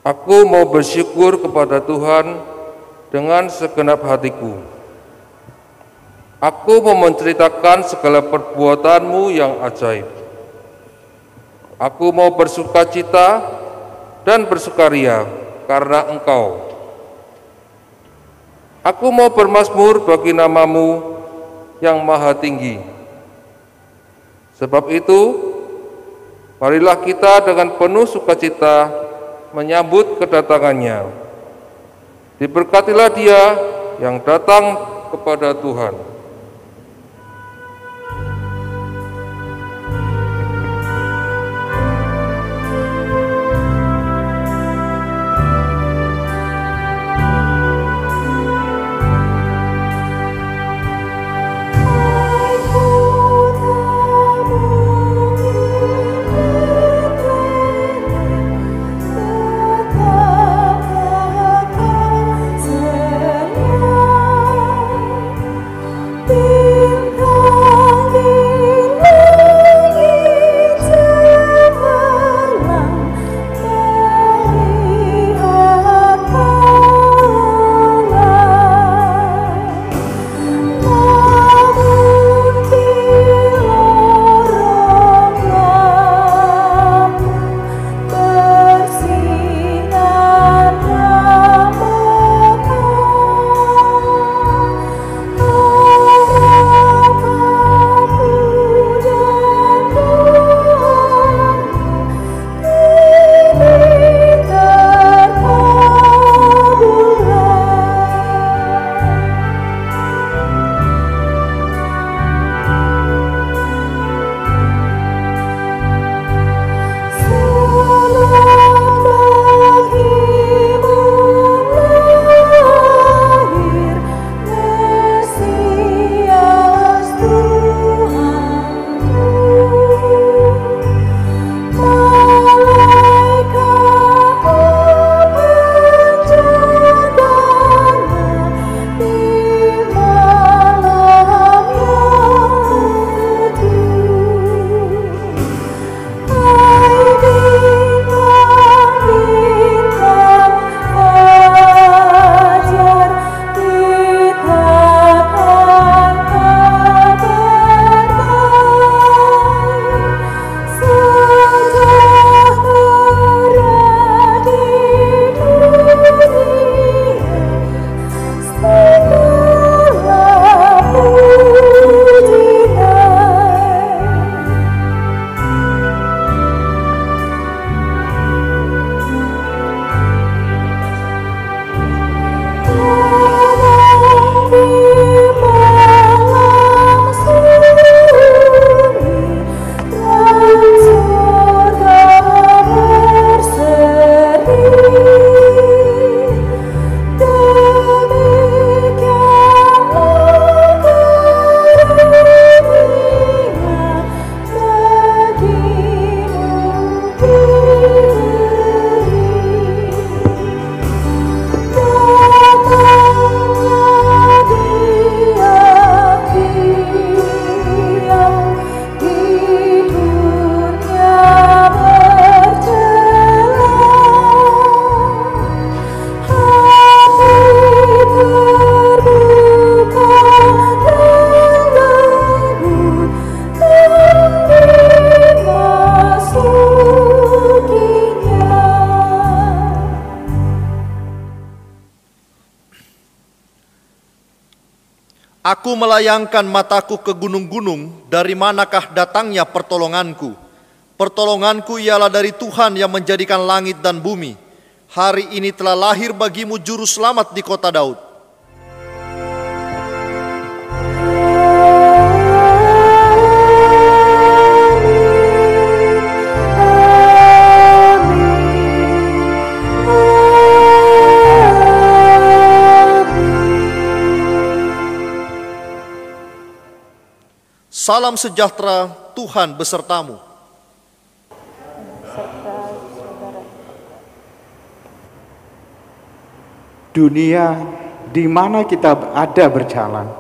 Aku mau bersyukur kepada Tuhan dengan segenap hatiku. Aku mau menceritakan segala perbuatan-Mu yang ajaib. Aku mau bersukacita dan bersukaria karena Engkau. Aku mau bermazmur bagi nama-Mu yang maha tinggi. Sebab itu, marilah kita dengan penuh sukacita menyambut kedatangannya. Diberkatilah Dia yang datang kepada Tuhan. Aku melayangkan mataku ke gunung-gunung, dari manakah datangnya pertolonganku? Pertolonganku ialah dari Tuhan yang menjadikan langit dan bumi. Hari ini telah lahir bagimu juru selamat di kota Daud. Salam sejahtera, Tuhan besertamu. Dunia di mana kita ada berjalan,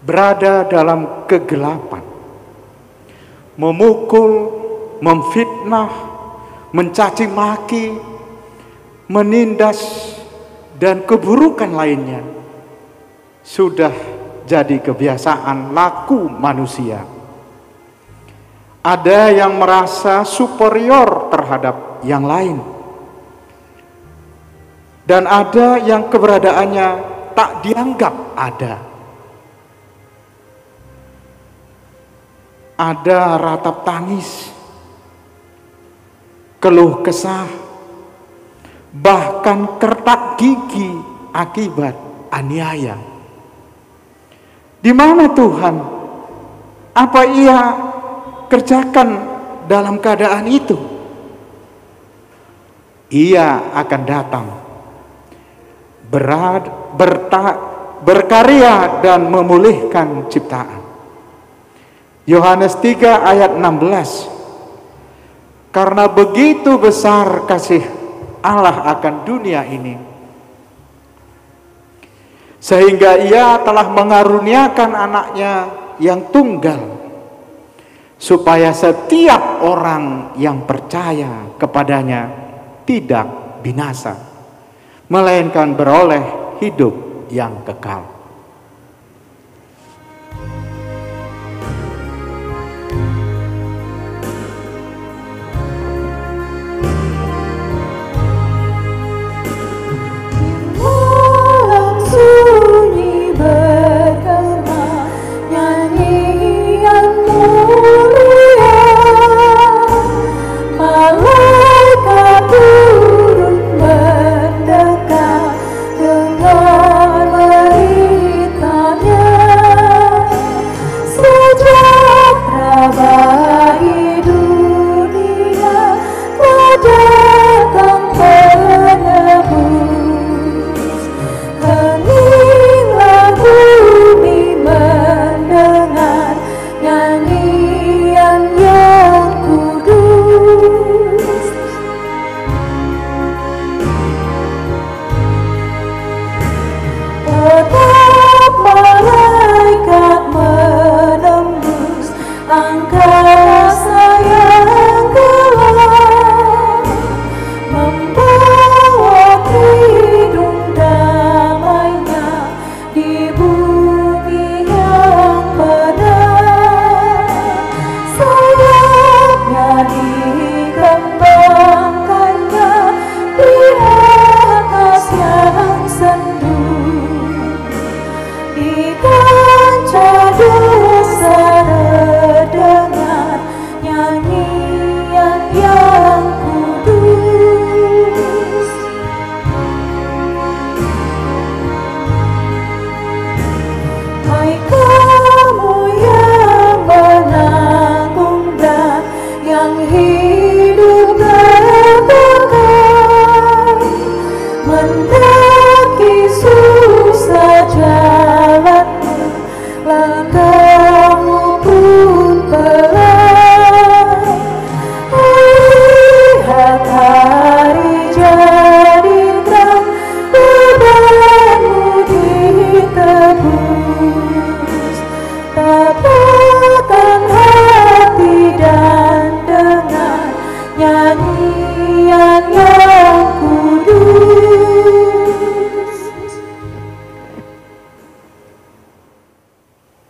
berada dalam kegelapan, memukul, memfitnah, mencaci maki, menindas, dan keburukan lainnya sudah jadi kebiasaan laku manusia. Ada yang merasa superior terhadap yang lain, dan ada yang keberadaannya tak dianggap ada. Ada ratap tangis, keluh kesah, bahkan kertak gigi akibat aniaya. Di mana Tuhan? Apa Ia kerjakan dalam keadaan itu? Ia akan datang berkarya dan memulihkan ciptaan. Yohanes 3 ayat 16. Karena begitu besar kasih Allah akan dunia ini, sehingga Ia telah mengaruniakan anaknya yang tunggal, supaya setiap orang yang percaya kepadanya tidak binasa, melainkan beroleh hidup yang kekal.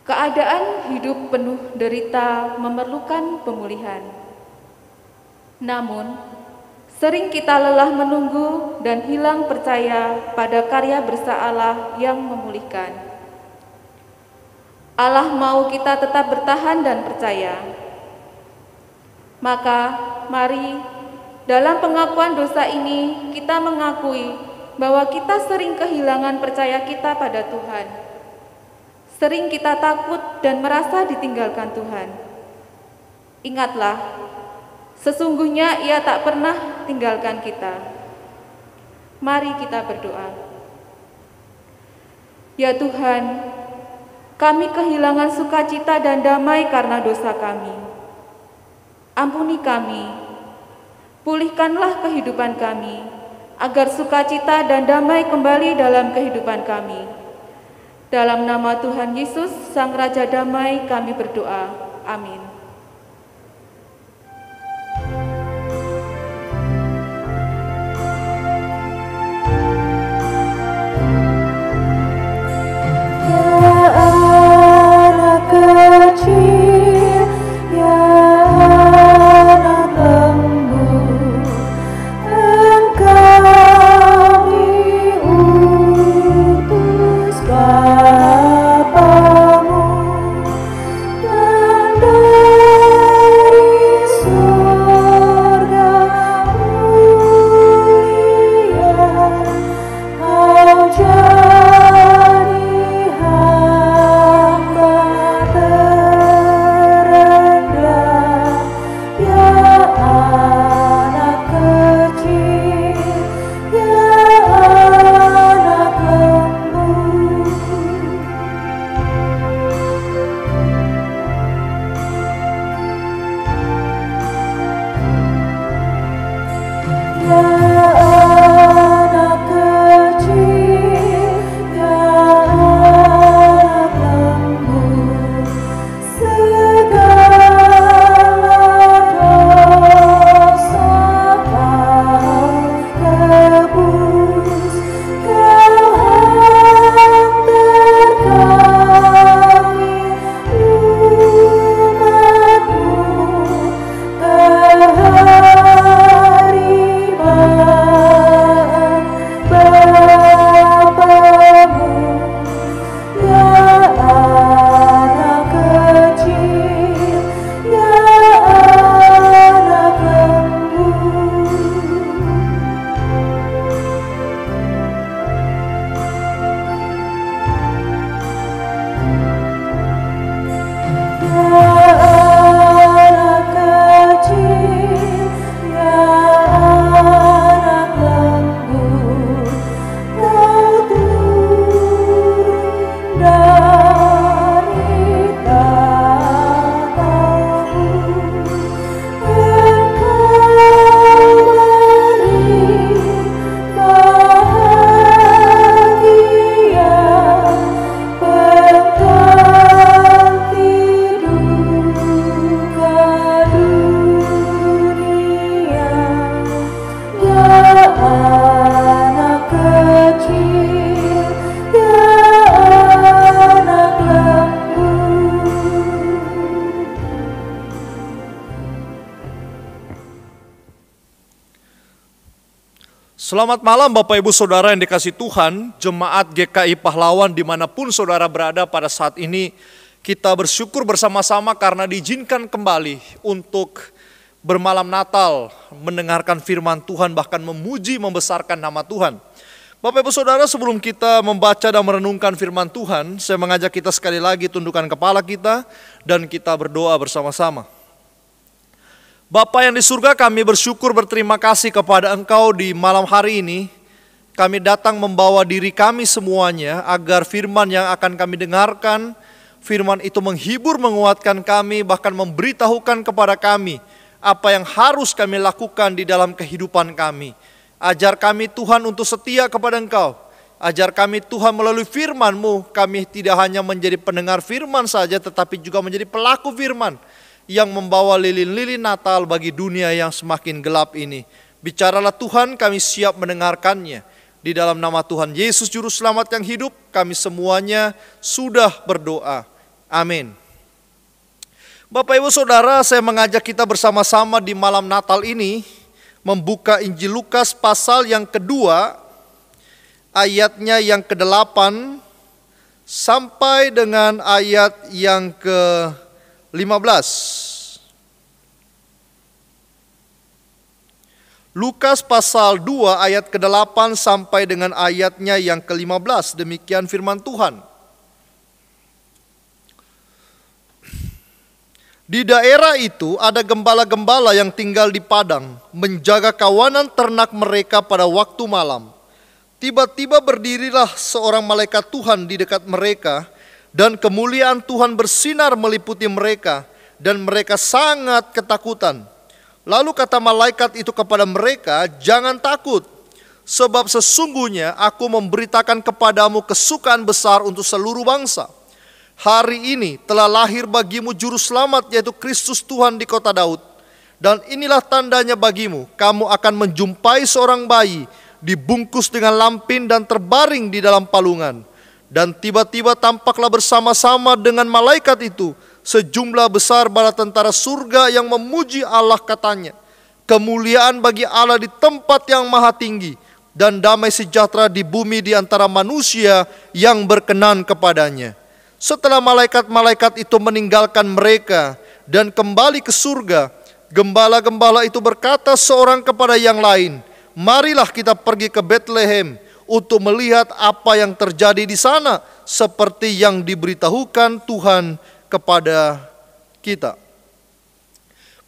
Keadaan hidup penuh derita memerlukan pemulihan. Namun, sering kita lelah menunggu dan hilang percaya pada karya bersa Allah yang memulihkan. Allah mau kita tetap bertahan dan percaya. Maka, mari dalam pengakuan dosa ini kita mengakui bahwa kita sering kehilangan percaya kita pada Tuhan. Sering kita takut dan merasa ditinggalkan Tuhan. Ingatlah, sesungguhnya Ia tak pernah tinggalkan kita. Mari kita berdoa. Ya Tuhan, kami kehilangan sukacita dan damai karena dosa kami. Ampuni kami, pulihkanlah kehidupan kami, agar sukacita dan damai kembali dalam kehidupan kami. Dalam nama Tuhan Yesus, Sang Raja Damai, kami berdoa. Amin. Selamat malam Bapak Ibu Saudara yang dikasihi Tuhan, Jemaat GKI Pahlawan dimanapun saudara berada pada saat ini. Kita bersyukur bersama-sama karena diizinkan kembali untuk bermalam Natal, mendengarkan firman Tuhan, bahkan memuji membesarkan nama Tuhan. Bapak Ibu Saudara, sebelum kita membaca dan merenungkan firman Tuhan, saya mengajak kita sekali lagi tundukkan kepala kita dan kita berdoa bersama-sama. Bapa yang di surga, kami bersyukur berterima kasih kepada Engkau di malam hari ini. Kami datang membawa diri kami semuanya agar firman yang akan kami dengarkan, firman itu menghibur, menguatkan kami, bahkan memberitahukan kepada kami apa yang harus kami lakukan di dalam kehidupan kami. Ajar kami Tuhan untuk setia kepada Engkau. Ajar kami Tuhan melalui firman-Mu, kami tidak hanya menjadi pendengar firman saja, tetapi juga menjadi pelaku firman yang membawa lilin-lilin Natal bagi dunia yang semakin gelap ini. Bicaralah Tuhan, kami siap mendengarkannya. Di dalam nama Tuhan Yesus Juru Selamat yang hidup, kami semuanya sudah berdoa. Amin. Bapak Ibu Saudara, saya mengajak kita bersama-sama di malam Natal ini membuka Injil Lukas pasal yang kedua, ayatnya yang ke-8 sampai dengan ayat yang ke-15. Lukas pasal 2 ayat ke-8 sampai dengan ayatnya yang ke-15. Demikian firman Tuhan. Di daerah itu ada gembala-gembala yang tinggal di padang, menjaga kawanan ternak mereka pada waktu malam. Tiba-tiba berdirilah seorang malaikat Tuhan di dekat mereka, dan kemuliaan Tuhan bersinar meliputi mereka, dan mereka sangat ketakutan. Lalu kata malaikat itu kepada mereka, "Jangan takut, sebab sesungguhnya aku memberitakan kepadamu kesukaan besar untuk seluruh bangsa. Hari ini telah lahir bagimu juru selamat, yaitu Kristus Tuhan di kota Daud. Dan inilah tandanya bagimu, kamu akan menjumpai seorang bayi dibungkus dengan lampin dan terbaring di dalam palungan." Dan tiba-tiba tampaklah bersama-sama dengan malaikat itu sejumlah besar bala tentara surga yang memuji Allah, katanya, "Kemuliaan bagi Allah di tempat yang maha tinggi, dan damai sejahtera di bumi di antara manusia yang berkenan kepadanya." Setelah malaikat-malaikat itu meninggalkan mereka dan kembali ke surga, gembala-gembala itu berkata seorang kepada yang lain, "Marilah kita pergi ke Betlehem untuk melihat apa yang terjadi di sana, seperti yang diberitahukan Tuhan kepada kita."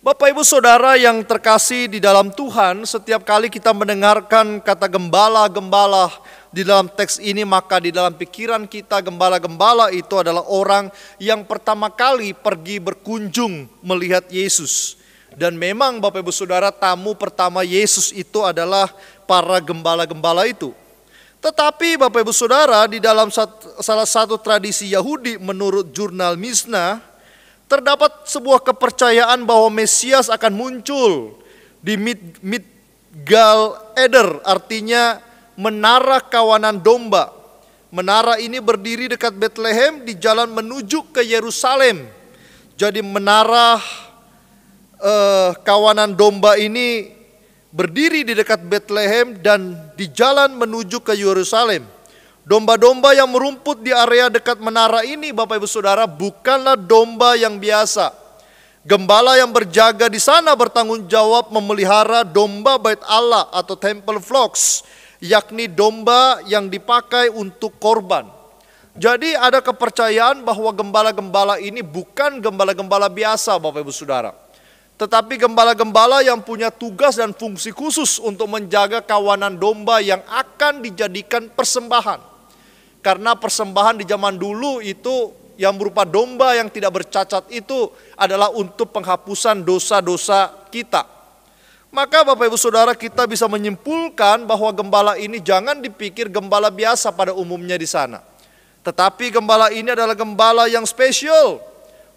Bapak Ibu Saudara yang terkasih di dalam Tuhan, setiap kali kita mendengarkan kata gembala-gembala di dalam teks ini, maka di dalam pikiran kita gembala-gembala itu adalah orang yang pertama kali pergi berkunjung melihat Yesus. Dan memang Bapak Ibu Saudara, tamu pertama Yesus itu adalah para gembala-gembala itu. Tetapi Bapak Ibu Saudara, di dalam salah satu tradisi Yahudi menurut jurnal Mishnah, terdapat sebuah kepercayaan bahwa Mesias akan muncul di Migdal Eder, artinya menara kawanan domba. Menara ini berdiri dekat Bethlehem di jalan menuju ke Yerusalem. Jadi menara kawanan domba ini berdiri di dekat Bethlehem dan di jalan menuju ke Yerusalem. Domba-domba yang merumput di area dekat menara ini, Bapak Ibu Saudara, bukanlah domba yang biasa. Gembala yang berjaga di sana bertanggung jawab memelihara domba Bait Allah atau temple flocks, yakni domba yang dipakai untuk korban. Jadi ada kepercayaan bahwa gembala-gembala ini bukan gembala-gembala biasa, Bapak Ibu Saudara, tetapi gembala-gembala yang punya tugas dan fungsi khusus untuk menjaga kawanan domba yang akan dijadikan persembahan. Karena persembahan di zaman dulu itu yang berupa domba yang tidak bercacat itu adalah untuk penghapusan dosa-dosa kita. Maka Bapak Ibu Saudara, kita bisa menyimpulkan bahwa gembala ini jangan dipikir gembala biasa pada umumnya di sana. Tetapi gembala ini adalah gembala yang spesial.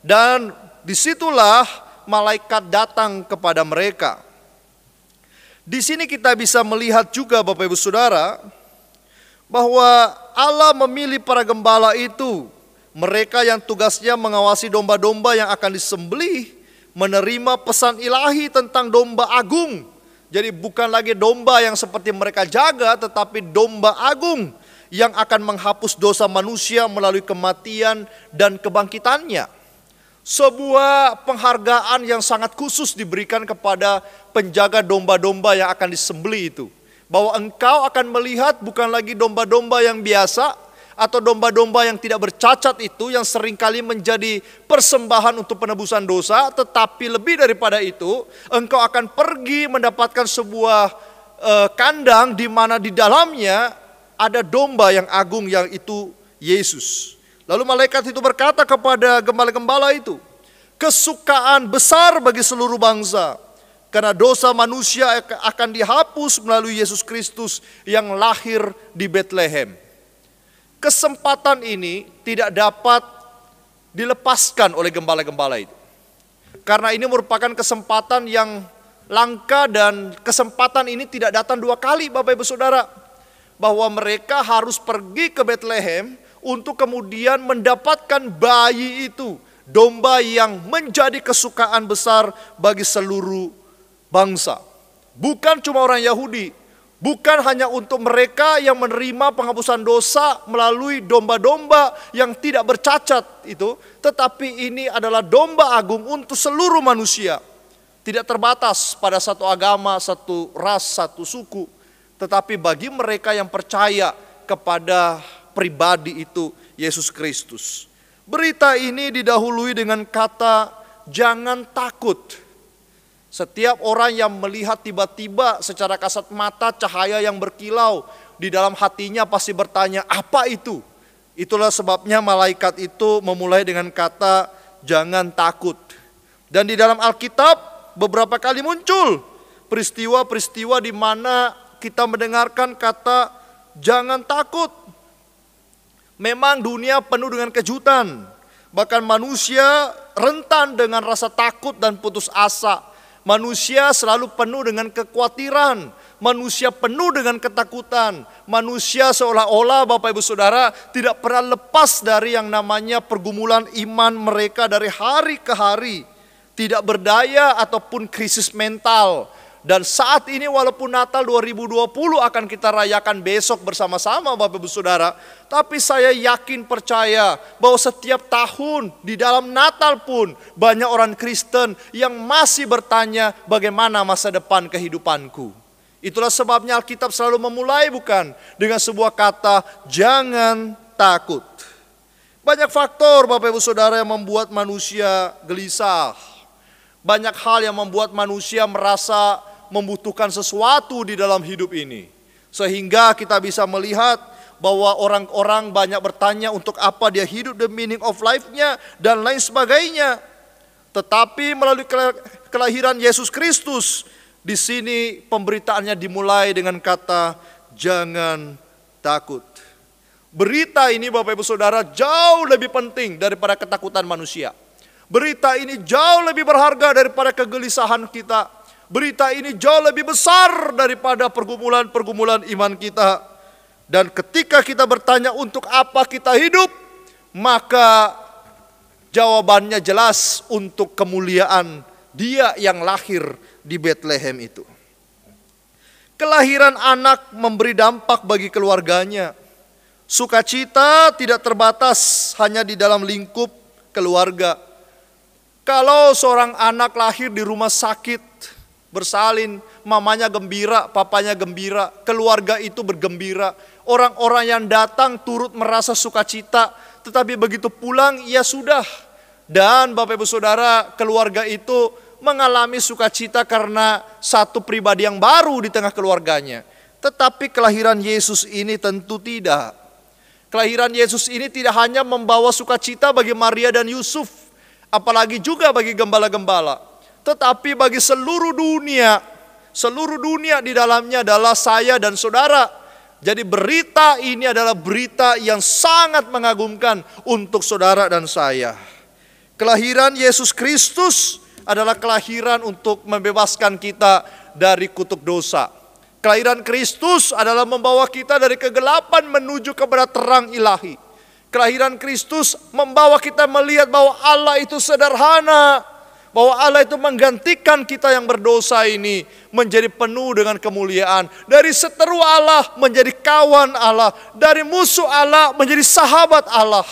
Dan disitulah malaikat datang kepada mereka. Di sini kita bisa melihat juga Bapak Ibu Saudara, bahwa Allah memilih para gembala itu, mereka yang tugasnya mengawasi domba-domba yang akan disembelih, menerima pesan ilahi tentang domba agung Jadi bukan lagi domba yang seperti mereka jaga, tetapi domba agung yang akan menghapus dosa manusia melalui kematian dan kebangkitannya. Sebuah penghargaan yang sangat khusus diberikan kepada penjaga domba-domba yang akan disembelih itu. Bahwa engkau akan melihat bukan lagi domba-domba yang biasa atau domba-domba yang tidak bercacat itu yang seringkali menjadi persembahan untuk penebusan dosa, tetapi lebih daripada itu, engkau akan pergi mendapatkan sebuah kandang di mana di dalamnya ada domba yang agung, yang itu Yesus. Lalu malaikat itu berkata kepada gembala-gembala itu, kesukaan besar bagi seluruh bangsa, karena dosa manusia akan dihapus melalui Yesus Kristus yang lahir di Betlehem. Kesempatan ini tidak dapat dilepaskan oleh gembala-gembala itu. Karena ini merupakan kesempatan yang langka, dan kesempatan ini tidak datang dua kali, Bapak Ibu Saudara. Bahwa mereka harus pergi ke Betlehem untuk kemudian mendapatkan bayi itu, domba yang menjadi kesukaan besar bagi seluruh bangsa. Bukan cuma orang Yahudi, bukan hanya untuk mereka yang menerima penghapusan dosa melalui domba-domba yang tidak bercacat itu, tetapi ini adalah domba agung untuk seluruh manusia. Tidak terbatas pada satu agama, satu ras, satu suku, tetapi bagi mereka yang percaya kepada pribadi itu, Yesus Kristus. Berita ini didahului dengan kata jangan takut. Setiap orang yang melihat tiba-tiba secara kasat mata cahaya yang berkilau, di dalam hatinya pasti bertanya, apa itu? Itulah sebabnya malaikat itu memulai dengan kata jangan takut. Dan di dalam Alkitab beberapa kali muncul peristiwa-peristiwa di mana kita mendengarkan kata jangan takut. Memang dunia penuh dengan kejutan. Bahkan manusia rentan dengan rasa takut dan putus asa. Manusia selalu penuh dengan kekhawatiran. Manusia penuh dengan ketakutan. Manusia seolah-olah Bapak Ibu Saudara tidak pernah lepas dari yang namanya pergumulan iman mereka dari hari ke hari. Tidak berdaya ataupun krisis mental. Dan saat ini walaupun Natal 2020 akan kita rayakan besok bersama-sama Bapak Ibu Saudara, tapi saya yakin percaya bahwa setiap tahun di dalam Natal pun banyak orang Kristen yang masih bertanya bagaimana masa depan kehidupanku. Itulah sebabnya Alkitab selalu memulai bukan dengan sebuah kata jangan takut. Banyak faktor Bapak Ibu Saudara yang membuat manusia gelisah. Banyak hal yang membuat manusia merasa membutuhkan sesuatu di dalam hidup ini. Sehingga kita bisa melihat bahwa orang-orang banyak bertanya untuk apa dia hidup, the meaning of life-nya dan lain sebagainya. Tetapi melalui kelahiran Yesus Kristus, di sini pemberitaannya dimulai dengan kata jangan takut. Berita ini Bapak Ibu Saudara jauh lebih penting daripada ketakutan manusia. Berita ini jauh lebih berharga daripada kegelisahan kita. Berita ini jauh lebih besar daripada pergumulan-pergumulan iman kita. Dan ketika kita bertanya untuk apa kita hidup, maka jawabannya jelas untuk kemuliaan Dia yang lahir di Betlehem itu. Kelahiran anak memberi dampak bagi keluarganya. Sukacita tidak terbatas hanya di dalam lingkup keluarga. Kalau seorang anak lahir di rumah sakit, bersalin, mamanya gembira, papanya gembira, keluarga itu bergembira. Orang-orang yang datang turut merasa sukacita, tetapi begitu pulang, ya sudah. Dan Bapak Ibu Saudara, keluarga itu mengalami sukacita karena satu pribadi yang baru di tengah keluarganya. Tetapi kelahiran Yesus ini tentu tidak. Kelahiran Yesus ini tidak hanya membawa sukacita bagi Maria dan Yusuf, apalagi juga bagi gembala-gembala. Tetapi bagi seluruh dunia di dalamnya adalah saya dan saudara. Jadi berita ini adalah berita yang sangat mengagumkan untuk saudara dan saya. Kelahiran Yesus Kristus adalah kelahiran untuk membebaskan kita dari kutuk dosa. Kelahiran Kristus adalah membawa kita dari kegelapan menuju kepada terang ilahi. Kelahiran Kristus membawa kita melihat bahwa Allah itu sederhana. Bahwa Allah itu menggantikan kita yang berdosa ini menjadi penuh dengan kemuliaan. Dari seteru Allah menjadi kawan Allah. Dari musuh Allah menjadi sahabat Allah.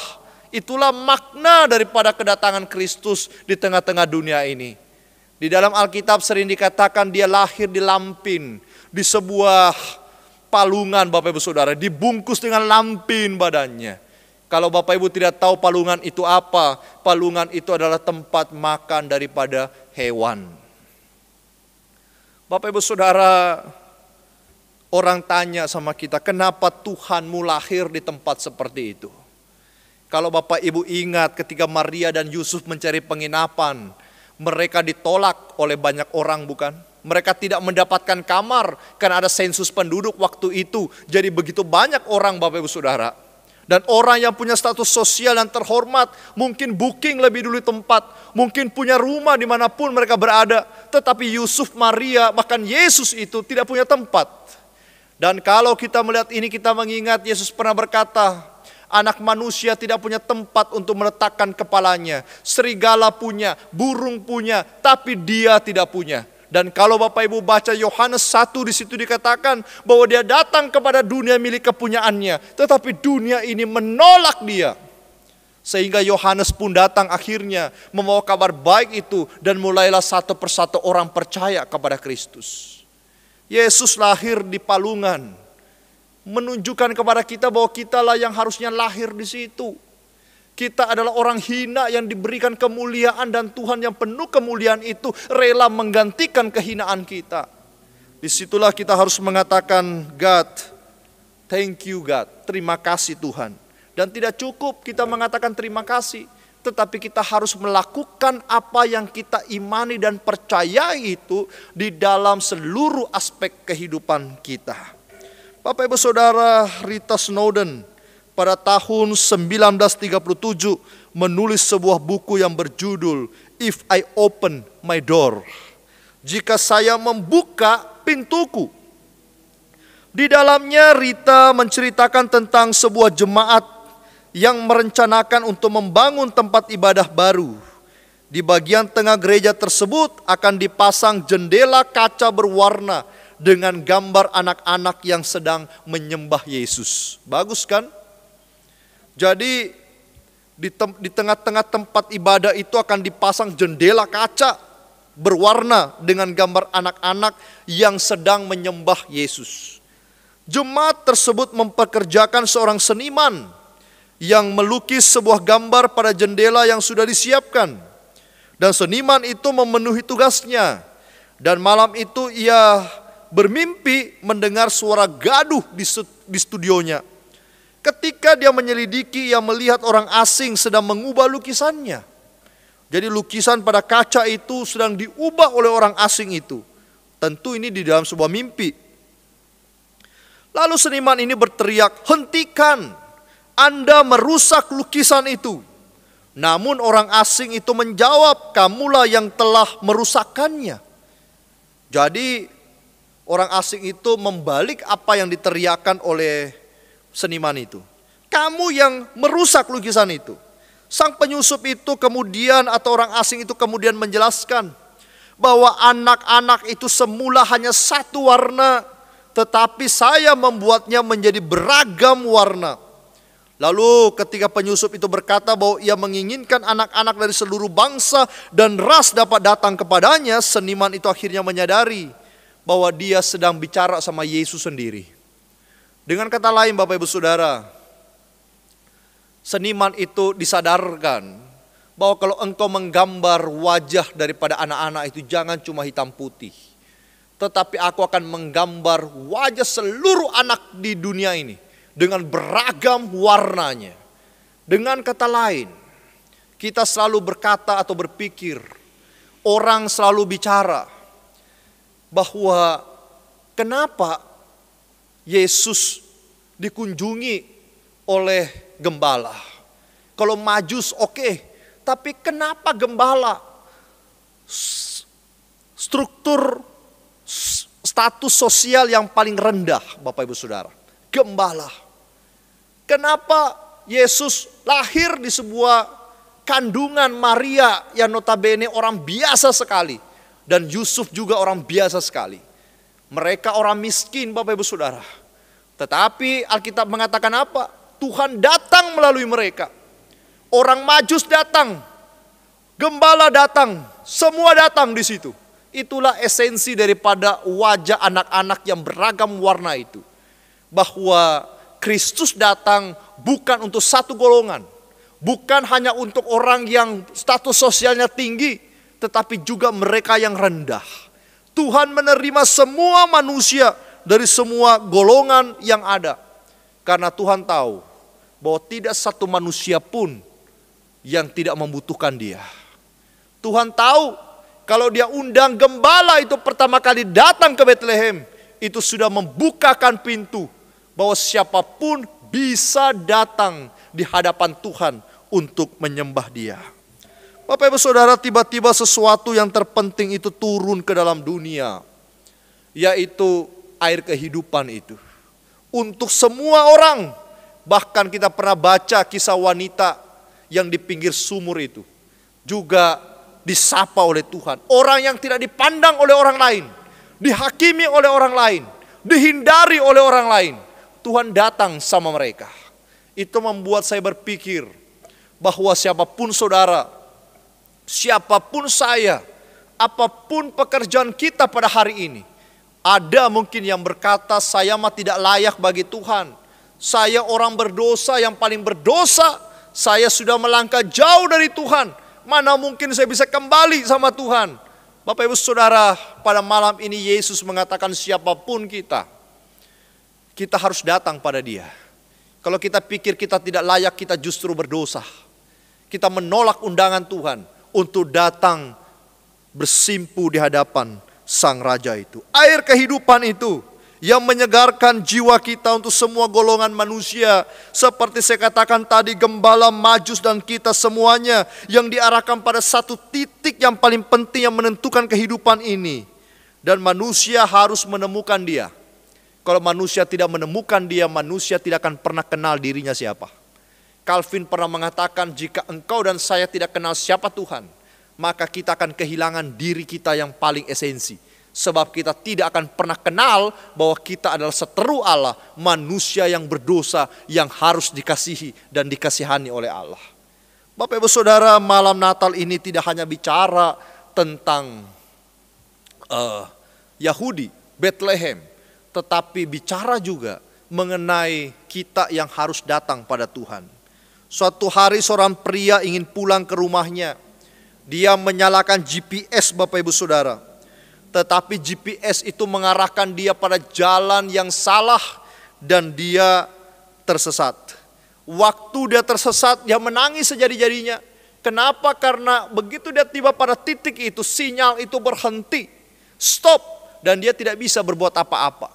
Itulah makna daripada kedatangan Kristus di tengah-tengah dunia ini. Di dalam Alkitab sering dikatakan dia lahir di lampin. Di sebuah palungan Bapak Ibu Saudara. Dibungkus dengan lampin badannya. Kalau Bapak Ibu tidak tahu palungan itu apa, palungan itu adalah tempat makan daripada hewan. Bapak Ibu Saudara, orang tanya sama kita, kenapa Tuhanmu lahir di tempat seperti itu? Kalau Bapak Ibu ingat ketika Maria dan Yusuf mencari penginapan, mereka ditolak oleh banyak orang bukan? Mereka tidak mendapatkan kamar karena ada sensus penduduk waktu itu. Jadi begitu banyak orang Bapak Ibu Saudara. Dan orang yang punya status sosial dan terhormat mungkin booking lebih dulu tempat. Mungkin punya rumah dimanapun mereka berada. Tetapi Yusuf, Maria, bahkan Yesus itu tidak punya tempat. Dan kalau kita melihat ini kita mengingat Yesus pernah berkata, anak manusia tidak punya tempat untuk meletakkan kepalanya. Serigala punya, burung punya, tapi dia tidak punya. Dan kalau Bapak Ibu baca Yohanes 1 di situ dikatakan bahwa dia datang kepada dunia milik kepunyaannya. Tetapi dunia ini menolak dia. Sehingga Yohanes pun datang akhirnya membawa kabar baik itu. Dan mulailah satu persatu orang percaya kepada Kristus. Yesus lahir di palungan. Menunjukkan kepada kita bahwa kitalah yang harusnya lahir di situ. Kita adalah orang hina yang diberikan kemuliaan dan Tuhan yang penuh kemuliaan itu rela menggantikan kehinaan kita. Disitulah kita harus mengatakan God, thank you God, terima kasih Tuhan. Dan tidak cukup kita mengatakan terima kasih, tetapi kita harus melakukan apa yang kita imani dan percayai itu di dalam seluruh aspek kehidupan kita. Bapak Ibu Saudara, Rita Snowden pada tahun 1937 menulis sebuah buku yang berjudul If I Open My Door. Jika saya membuka pintuku. Di dalamnya Rita menceritakan tentang sebuah jemaat yang merencanakan untuk membangun tempat ibadah baru. Di bagian tengah gereja tersebut akan dipasang jendela kaca berwarna dengan gambar anak-anak yang sedang menyembah Yesus. Bagus kan? Jadi di tengah-tengah tempat ibadah itu akan dipasang jendela kaca berwarna dengan gambar anak-anak yang sedang menyembah Yesus. Jemaat tersebut mempekerjakan seorang seniman yang melukis sebuah gambar pada jendela yang sudah disiapkan. Dan seniman itu memenuhi tugasnya. Dan malam itu ia bermimpi mendengar suara gaduh di studionya. Ketika dia menyelidiki, ia melihat orang asing sedang mengubah lukisannya. Jadi lukisan pada kaca itu sedang diubah oleh orang asing itu. Tentu ini di dalam sebuah mimpi. Lalu seniman ini berteriak, hentikan, Anda merusak lukisan itu. Namun orang asing itu menjawab, kamulah yang telah merusakkannya. Jadi orang asing itu membalik apa yang diteriakkan oleh seniman itu. Kamu yang merusak lukisan itu. Sang penyusup itu kemudian atau orang asing itu kemudian menjelaskan bahwa anak-anak itu semula hanya satu warna, tetapi saya membuatnya menjadi beragam warna. Lalu ketika penyusup itu berkata bahwa ia menginginkan anak-anak dari seluruh bangsa dan ras dapat datang kepadanya, seniman itu akhirnya menyadari bahwa dia sedang bicara sama Yesus sendiri. Dengan kata lain Bapak Ibu Saudara, seniman itu disadarkan bahwa kalau engkau menggambar wajah daripada anak-anak itu jangan cuma hitam putih. Tetapi aku akan menggambar wajah seluruh anak di dunia ini dengan beragam warnanya. Dengan kata lain, kita selalu berkata atau berpikir, orang selalu bicara bahwa kenapa Yesus dikunjungi oleh gembala. Kalau majus oke, tapi kenapa gembala? Struktur status sosial yang paling rendah Bapak Ibu Saudara. Gembala. Kenapa Yesus lahir di sebuah kandungan Maria yang notabene orang biasa sekali. Dan Yusuf juga orang biasa sekali. Mereka orang miskin Bapak Ibu Saudara. Tetapi Alkitab mengatakan apa? Tuhan datang melalui mereka. Orang Majus datang. Gembala datang. Semua datang di situ. Itulah esensi daripada wajah anak-anak yang beragam warna itu. Bahwa Kristus datang bukan untuk satu golongan. Bukan hanya untuk orang yang status sosialnya tinggi, tetapi juga mereka yang rendah. Tuhan menerima semua manusia dari semua golongan yang ada. Karena Tuhan tahu bahwa tidak satu manusia pun yang tidak membutuhkan dia. Tuhan tahu kalau dia undang gembala itu pertama kali datang ke Bethlehem, itu sudah membukakan pintu bahwa siapapun bisa datang di hadapan Tuhan untuk menyembah dia. Bapak Ibu Saudara, tiba-tiba sesuatu yang terpenting itu turun ke dalam dunia, yaitu air kehidupan itu. Untuk semua orang, bahkan kita pernah baca kisah wanita yang di pinggir sumur itu, juga disapa oleh Tuhan. Orang yang tidak dipandang oleh orang lain, dihakimi oleh orang lain, dihindari oleh orang lain, Tuhan datang sama mereka. Itu membuat saya berpikir bahwa siapapun saudara, siapapun saya, apapun pekerjaan kita pada hari ini, ada mungkin yang berkata, saya mah tidak layak bagi Tuhan. Saya orang berdosa yang paling berdosa. Saya sudah melangkah jauh dari Tuhan. Mana mungkin saya bisa kembali sama Tuhan. Bapak Ibu Saudara, pada malam ini Yesus mengatakan siapapun kita harus datang pada Dia. Kalau kita pikir kita tidak layak, kita justru berdosa. Kita menolak undangan Tuhan untuk datang bersimpu di hadapan Sang Raja itu. Air kehidupan itu yang menyegarkan jiwa kita untuk semua golongan manusia. Seperti saya katakan tadi, gembala, Majus dan kita semuanya yang diarahkan pada satu titik yang paling penting yang menentukan kehidupan ini. Dan manusia harus menemukan Dia. Kalau manusia tidak menemukan Dia, manusia tidak akan pernah kenal dirinya siapa. Calvin pernah mengatakan, jika engkau dan saya tidak kenal siapa Tuhan, maka kita akan kehilangan diri kita yang paling esensi. Sebab kita tidak akan pernah kenal bahwa kita adalah seteru Allah, manusia yang berdosa yang harus dikasihi dan dikasihani oleh Allah. Bapak Ibu Saudara, malam Natal ini tidak hanya bicara tentang Yahudi, Bethlehem, tetapi bicara juga mengenai kita yang harus datang pada Tuhan. Suatu hari seorang pria ingin pulang ke rumahnya. Dia menyalakan GPS Bapak Ibu Saudara. Tetapi GPS itu mengarahkan dia pada jalan yang salah dan dia tersesat. Waktu dia tersesat, dia menangis sejadi-jadinya. Kenapa? Karena begitu dia tiba pada titik itu, sinyal itu berhenti, stop, dan dia tidak bisa berbuat apa-apa.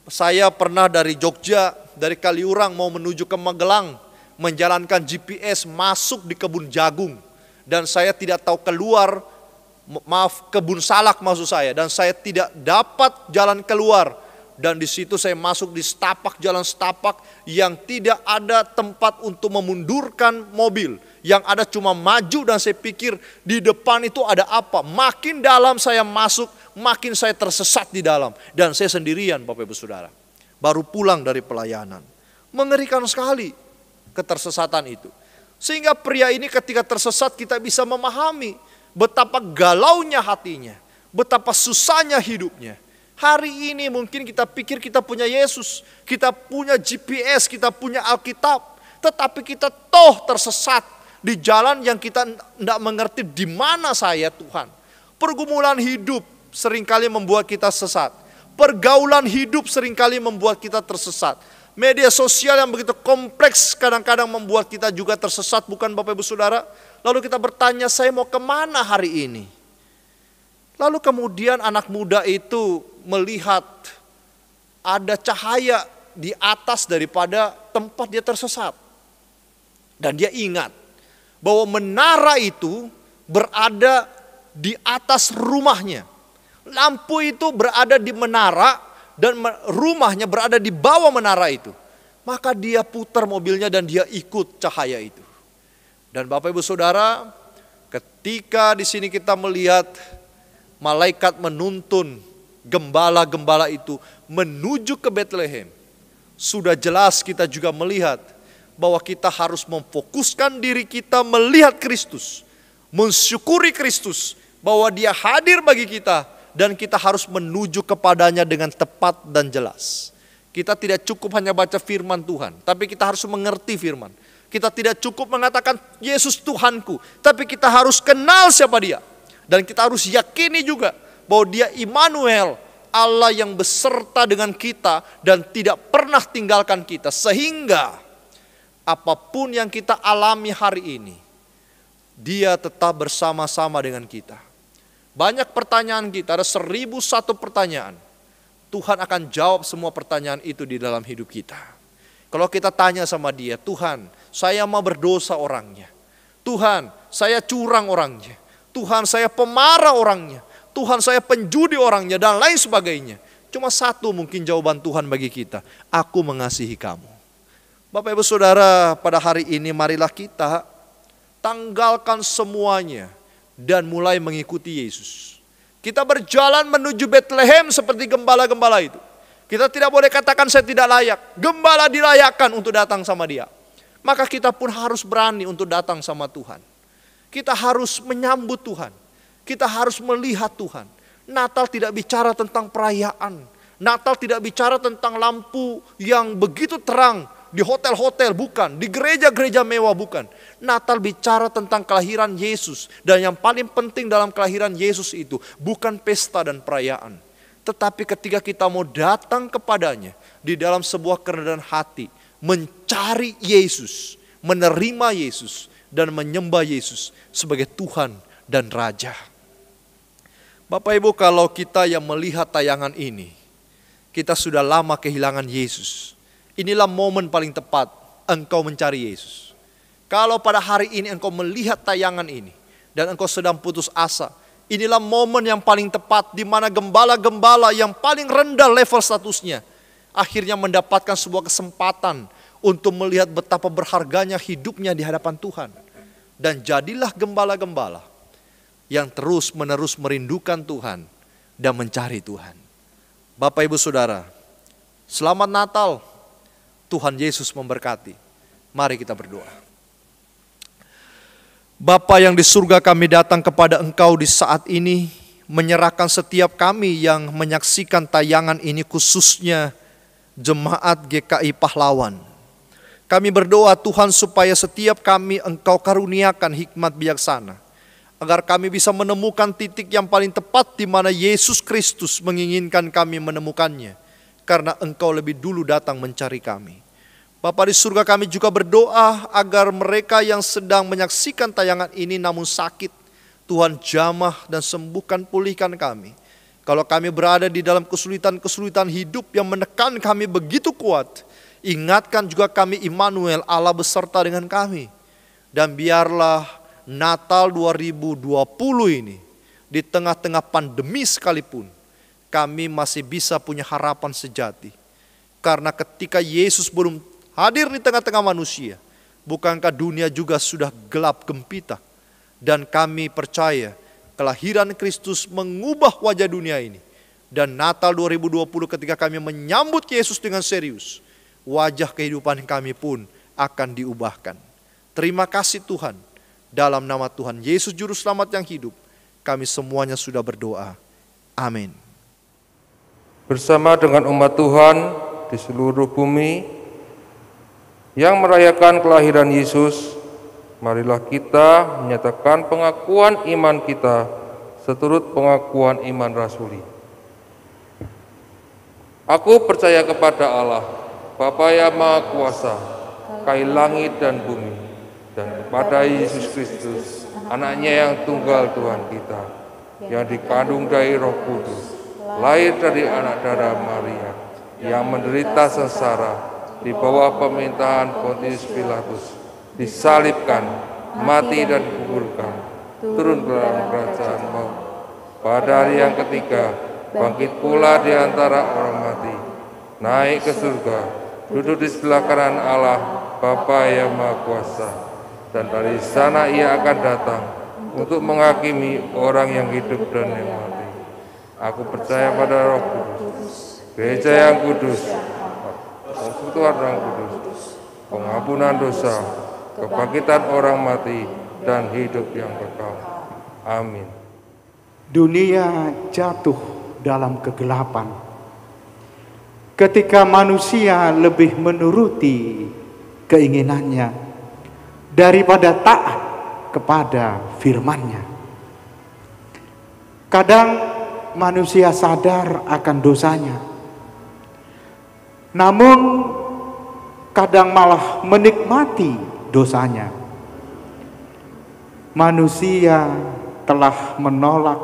Saya pernah dari Jogja, dari Kaliurang mau menuju ke Magelang, menjalankan GPS masuk di kebun jagung. Dan saya tidak tahu keluar, kebun salak maksud saya. Dan saya tidak dapat jalan keluar. Dan di situ saya masuk di setapak, jalan setapak yang tidak ada tempat untuk memundurkan mobil. Yang ada cuma maju dan saya pikir di depan itu ada apa. Makin dalam saya masuk, makin saya tersesat di dalam. Dan saya sendirian Bapak Ibu Saudara. Baru pulang dari pelayanan. Mengerikan sekali ketersesatan itu. Sehingga pria ini ketika tersesat kita bisa memahami betapa galaunya hatinya, betapa susahnya hidupnya. Hari ini mungkin kita pikir kita punya Yesus, kita punya GPS, kita punya Alkitab, tetapi kita toh tersesat di jalan yang kita tidak mengerti di mana saya Tuhan. Pergumulan hidup seringkali membuat kita sesat. Pergaulan hidup seringkali membuat kita tersesat. Media sosial yang begitu kompleks kadang-kadang membuat kita juga tersesat, bukan Bapak Ibu Saudara? Lalu kita bertanya, saya mau kemana hari ini? Lalu kemudian anak muda itu melihat ada cahaya di atas daripada tempat dia tersesat. Dan dia ingat bahwa menara itu berada di atas rumahnya. Lampu itu berada di menara dan rumahnya berada di bawah menara itu. Maka dia putar mobilnya dan dia ikut cahaya itu. Dan Bapak Ibu Saudara, ketika di sini kita melihat malaikat menuntun gembala-gembala itu menuju ke Betlehem, sudah jelas kita juga melihat bahwa kita harus memfokuskan diri kita melihat Kristus, mensyukuri Kristus bahwa Dia hadir bagi kita, dan kita harus menuju kepadanya dengan tepat dan jelas. Kita tidak cukup hanya baca firman Tuhan, tapi kita harus mengerti firman. Kita tidak cukup mengatakan Yesus Tuhanku, tapi kita harus kenal siapa Dia. Dan kita harus yakini juga bahwa Dia Immanuel, Allah yang beserta dengan kita dan tidak pernah tinggalkan kita. Sehingga apapun yang kita alami hari ini, Dia tetap bersama-sama dengan kita. Banyak pertanyaan kita, ada 1001 pertanyaan. Tuhan akan jawab semua pertanyaan itu di dalam hidup kita. Kalau kita tanya sama Dia, Tuhan, saya mau berdosa orangnya. Tuhan, saya curang orangnya. Tuhan, saya pemarah orangnya. Tuhan, saya penjudi orangnya, dan lain sebagainya. Cuma satu mungkin jawaban Tuhan bagi kita, aku mengasihi kamu. Bapak Ibu Saudara, pada hari ini marilah kita tanggalkan semuanya dan mulai mengikuti Yesus. Kita berjalan menuju Betlehem seperti gembala-gembala itu. Kita tidak boleh katakan saya tidak layak. Gembala dilayakkan untuk datang sama Dia. Maka kita pun harus berani untuk datang sama Tuhan. Kita harus menyambut Tuhan. Kita harus melihat Tuhan. Natal tidak bicara tentang perayaan. Natal tidak bicara tentang lampu yang begitu terang di hotel-hotel, bukan. Di gereja-gereja mewah, bukan. Natal bicara tentang kelahiran Yesus. Dan yang paling penting dalam kelahiran Yesus itu bukan pesta dan perayaan. Tetapi ketika kita mau datang kepadanya di dalam sebuah kerendahan hati, mencari Yesus, menerima Yesus, dan menyembah Yesus sebagai Tuhan dan Raja. Bapak Ibu, kalau kita yang melihat tayangan ini, kita sudah lama kehilangan Yesus. Inilah momen paling tepat engkau mencari Yesus. Kalau pada hari ini engkau melihat tayangan ini dan engkau sedang putus asa, inilah momen yang paling tepat di mana gembala-gembala yang paling rendah level statusnya akhirnya mendapatkan sebuah kesempatan untuk melihat betapa berharganya hidupnya di hadapan Tuhan. Dan jadilah gembala-gembala yang terus-menerus merindukan Tuhan dan mencari Tuhan. Bapak Ibu Saudara, selamat Natal. Tuhan Yesus memberkati. Mari kita berdoa. Bapa yang di surga, kami datang kepada Engkau di saat ini, menyerahkan setiap kami yang menyaksikan tayangan ini, khususnya Jemaat GKI Pahlawan. Kami berdoa Tuhan supaya setiap kami Engkau karuniakan hikmat bijaksana, agar kami bisa menemukan titik yang paling tepat di mana Yesus Kristus menginginkan kami menemukannya, karena Engkau lebih dulu datang mencari kami. Bapa di surga, kami juga berdoa agar mereka yang sedang menyaksikan tayangan ini namun sakit, Tuhan jamah dan sembuhkan, pulihkan kami. Kalau kami berada di dalam kesulitan-kesulitan hidup yang menekan kami begitu kuat, ingatkan juga kami Immanuel, Allah beserta dengan kami. Dan biarlah Natal 2020 ini, di tengah-tengah pandemi sekalipun, kami masih bisa punya harapan sejati. Karena ketika Yesus belum hadir di tengah-tengah manusia, bukankah dunia juga sudah gelap gempita? Dan kami percaya kelahiran Kristus mengubah wajah dunia ini. Dan Natal 2020 ketika kami menyambut Yesus dengan serius, wajah kehidupan kami pun akan diubahkan. Terima kasih Tuhan. Dalam nama Tuhan Yesus Juru Selamat yang hidup, kami semuanya sudah berdoa. Amin. Bersama dengan umat Tuhan di seluruh bumi yang merayakan kelahiran Yesus, marilah kita menyatakan pengakuan iman kita seturut pengakuan iman rasuli. Aku percaya kepada Allah, Bapa yang Maha Kuasa, Kail langit dan bumi, dan kepada Yesus Kristus, Anaknya yang tunggal Tuhan kita, yang dikandung dari Roh Kudus, lahir dari anak darah Maria, yang menderita sengsara di bawah pemerintahan Pontius Pilatus, disalibkan, mati dan dikuburkan, turun ke dalam kerajaan maut. Pada hari yang ketiga, bangkit pula di antara orang mati, naik ke surga, duduk di sebelah kanan Allah, Bapa yang Maha Kuasa. dan dari sana ia akan datang untuk menghakimi orang yang hidup dan yang mati. Aku percaya pada Roh Kudus, gereja yang kudus, persekutuan orang kudus, pengampunan dosa, kebangkitan orang mati, dan hidup yang kekal. Amin. Dunia jatuh dalam kegelapan ketika manusia lebih menuruti keinginannya daripada taat kepada firman-Nya. Kadang manusia sadar akan dosanya, namun kadang malah menikmati dosanya. Manusia telah menolak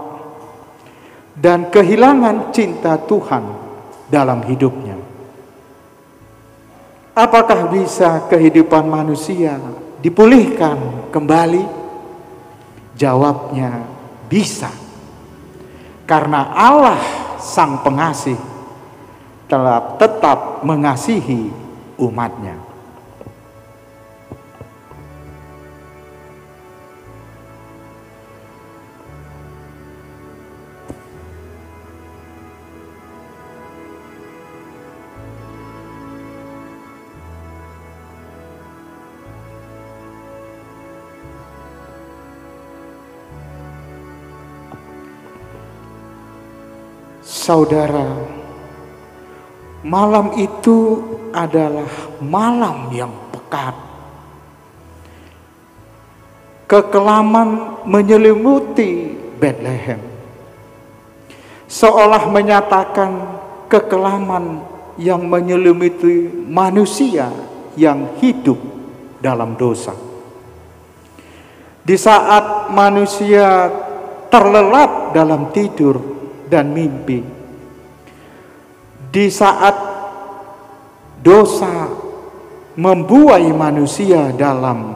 dan kehilangan cinta Tuhan dalam hidupnya. Apakah bisa kehidupan manusia dipulihkan kembali? Jawabnya bisa. Karena Allah Sang Pengasih telah tetap mengasihi umat-Nya. Saudara, malam itu adalah malam yang pekat. Kekelaman menyelimuti Bethlehem, seolah menyatakan kekelaman yang menyelimuti manusia yang hidup dalam dosa. Di saat manusia terlelap dalam tidur dan mimpi, di saat dosa membuai manusia dalam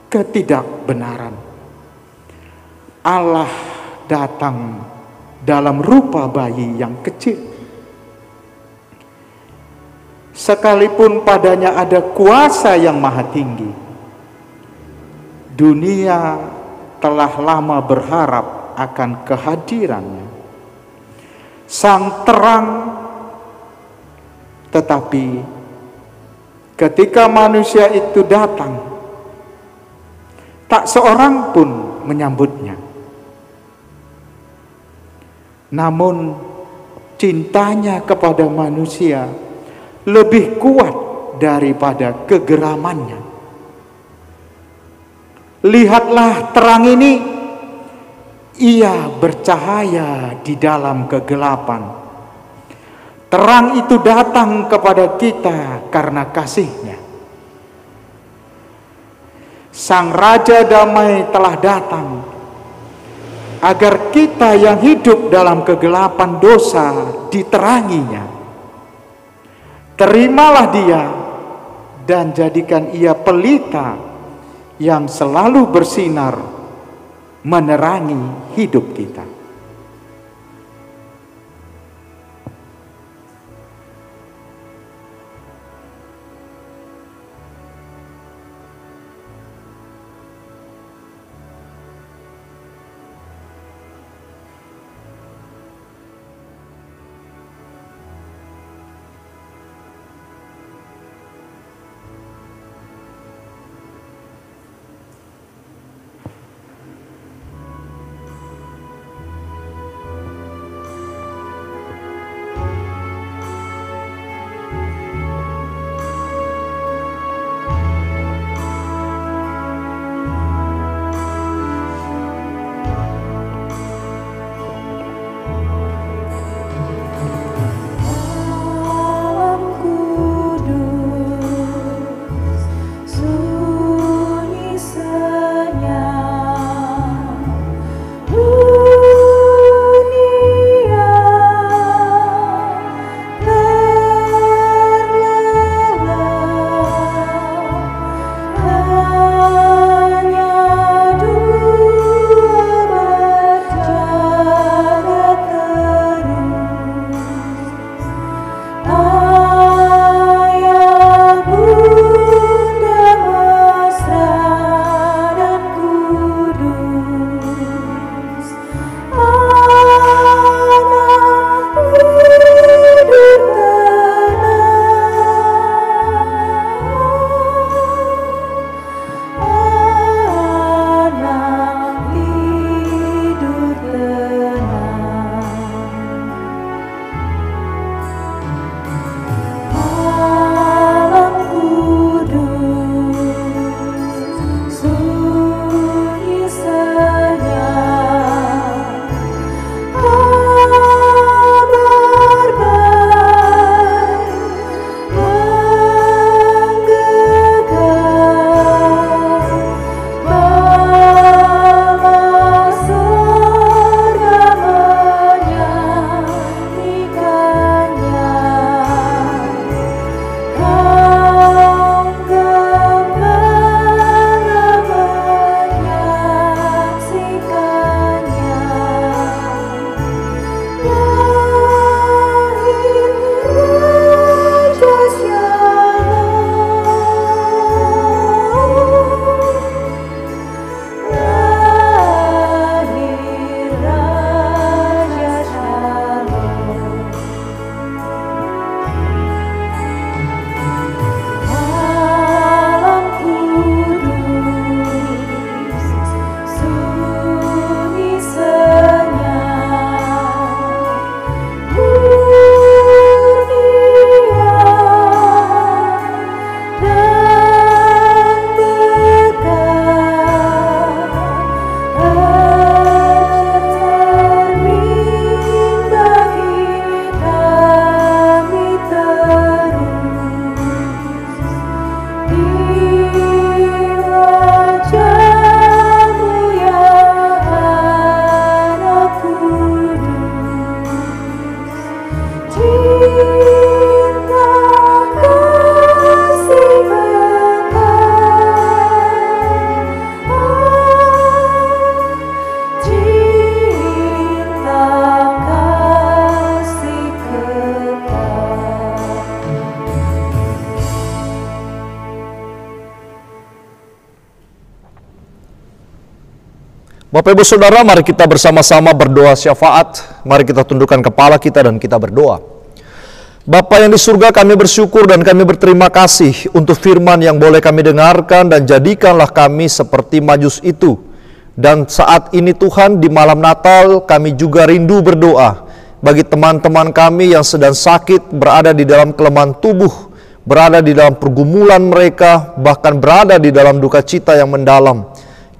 ketidakbenaran, Allah datang dalam rupa bayi yang kecil. Sekalipun padanya ada kuasa yang maha tinggi, dunia telah lama berharap akan kehadirannya, Sang terang. Tetapi ketika manusia itu datang, tak seorang pun menyambutnya. Namun cintanya kepada manusia lebih kuat daripada kegeramannya. Lihatlah terang ini, ia bercahaya di dalam kegelapan. Terang itu datang kepada kita karena kasih-Nya. Sang Raja Damai telah datang agar kita yang hidup dalam kegelapan dosa diterangi-Nya. Terimalah Dia dan jadikan Ia pelita yang selalu bersinar menerangi hidup kita. Bapak Ibu Saudara, mari kita bersama-sama berdoa syafaat. Mari kita tundukkan kepala kita dan kita berdoa. Bapa yang di surga, kami bersyukur dan kami berterima kasih untuk firman yang boleh kami dengarkan, dan jadikanlah kami seperti Majus itu. Dan saat ini Tuhan, di malam Natal kami juga rindu berdoa bagi teman-teman kami yang sedang sakit, berada di dalam kelemahan tubuh, berada di dalam pergumulan mereka, bahkan berada di dalam duka cita yang mendalam.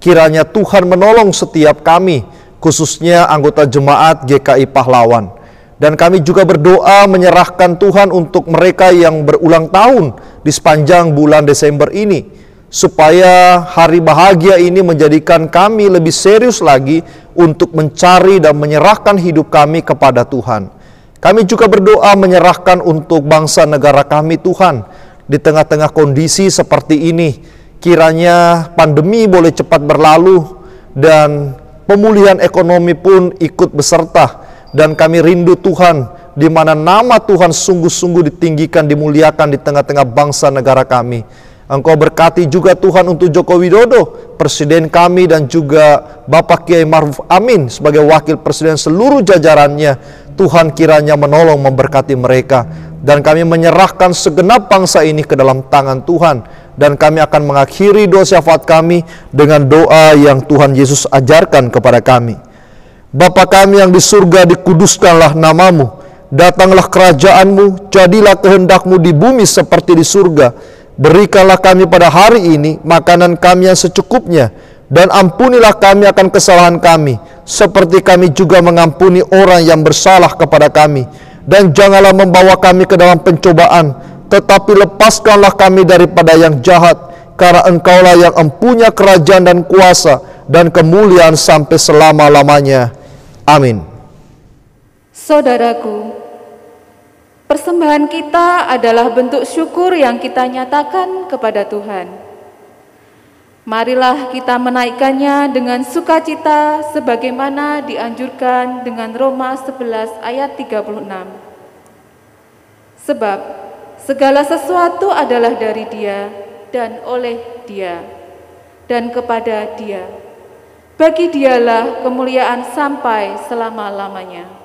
Kiranya Tuhan menolong setiap kami, khususnya anggota jemaat GKI Pahlawan. Dan kami juga berdoa menyerahkan Tuhan untuk mereka yang berulang tahun di sepanjang bulan Desember ini, supaya hari bahagia ini menjadikan kami lebih serius lagi untuk mencari dan menyerahkan hidup kami kepada Tuhan. Kami juga berdoa menyerahkan untuk bangsa negara kami Tuhan, di tengah-tengah kondisi seperti ini. Kiranya pandemi boleh cepat berlalu dan pemulihan ekonomi pun ikut beserta. Dan kami rindu Tuhan, di mana nama Tuhan sungguh-sungguh ditinggikan, dimuliakan di tengah-tengah bangsa negara kami. Engkau berkati juga Tuhan untuk Joko Widodo, Presiden kami, dan juga Bapak Kiai Ma'ruf Amin sebagai Wakil Presiden seluruh jajarannya. Tuhan kiranya menolong, memberkati mereka. Dan kami menyerahkan segenap bangsa ini ke dalam tangan Tuhan. Dan kami akan mengakhiri doa syafaat kami dengan doa yang Tuhan Yesus ajarkan kepada kami. Bapa kami yang di surga, dikuduskanlah namamu. Datanglah kerajaanmu, jadilah kehendakmu di bumi seperti di surga. Berikanlah kami pada hari ini makanan kami yang secukupnya. Dan ampunilah kami akan kesalahan kami, seperti kami juga mengampuni orang yang bersalah kepada kami. Dan janganlah membawa kami ke dalam pencobaan, tetapi lepaskanlah kami daripada yang jahat, karena Engkaulah yang empunya kerajaan dan kuasa dan kemuliaan sampai selama-lamanya. Amin. Saudaraku, persembahan kita adalah bentuk syukur yang kita nyatakan kepada Tuhan. Marilah kita menaikkannya dengan sukacita sebagaimana dianjurkan dengan Roma 11 ayat 36. Sebab segala sesuatu adalah dari Dia dan oleh Dia dan kepada Dia. Bagi Dialah kemuliaan sampai selama-lamanya.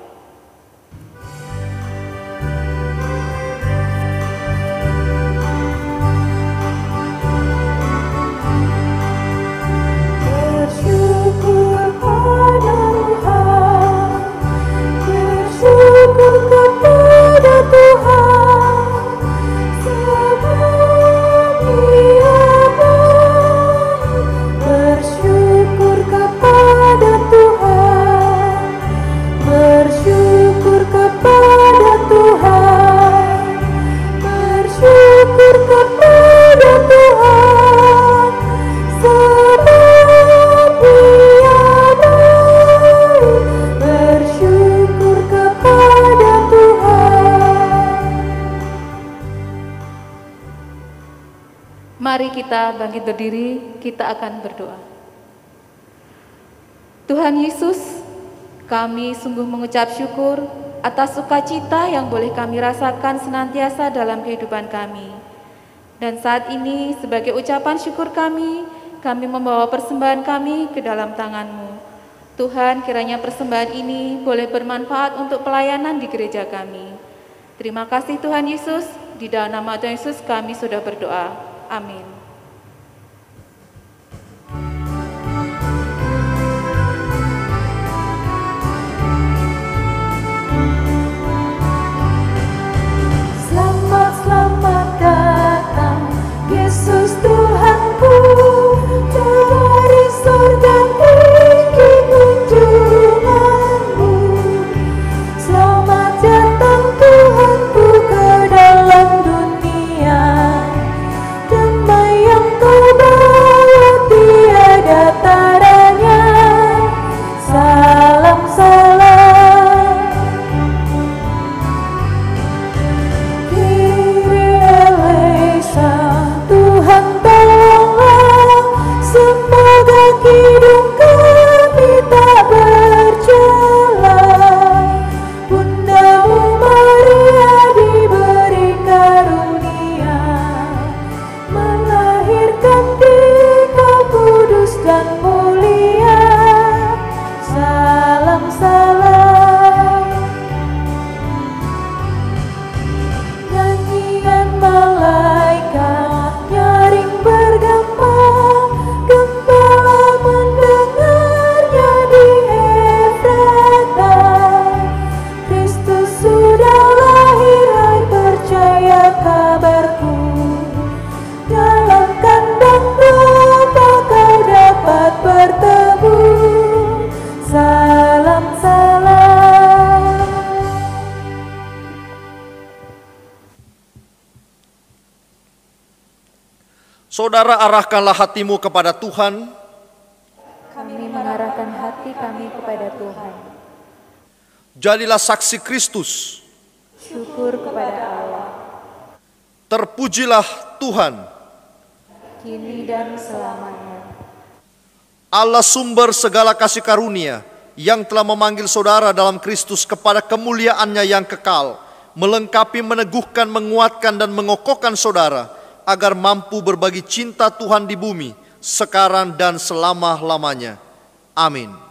Mari kita bangkit berdiri, kita akan berdoa. Tuhan Yesus, kami sungguh mengucap syukur atas sukacita yang boleh kami rasakan senantiasa dalam kehidupan kami. Dan saat ini sebagai ucapan syukur kami membawa persembahan kami ke dalam tangan-Mu. Tuhan, kiranya persembahan ini boleh bermanfaat untuk pelayanan di gereja kami. Terima kasih Tuhan Yesus, di dalam nama Tuhan Yesus kami sudah berdoa. Amin. Selamat datang Yesus Tuhanku, dari surga tinggi kunjunganmu. Selamat datang Tuhanku ke dalam dunia, damai Saudara, arahkanlah hatimu kepada Tuhan. Kami mengarahkan hati kami kepada Tuhan. Jadilah saksi Kristus. Syukur kepada Allah, Terpujilah Tuhan, kini dan selamanya. Allah sumber segala kasih karunia, yang telah memanggil saudara dalam Kristus kepada kemuliaan-Nya yang kekal, melengkapi, meneguhkan, menguatkan, dan mengokohkan saudara, agar mampu berbagi cinta Tuhan di bumi, sekarang dan selama-lamanya. Amin.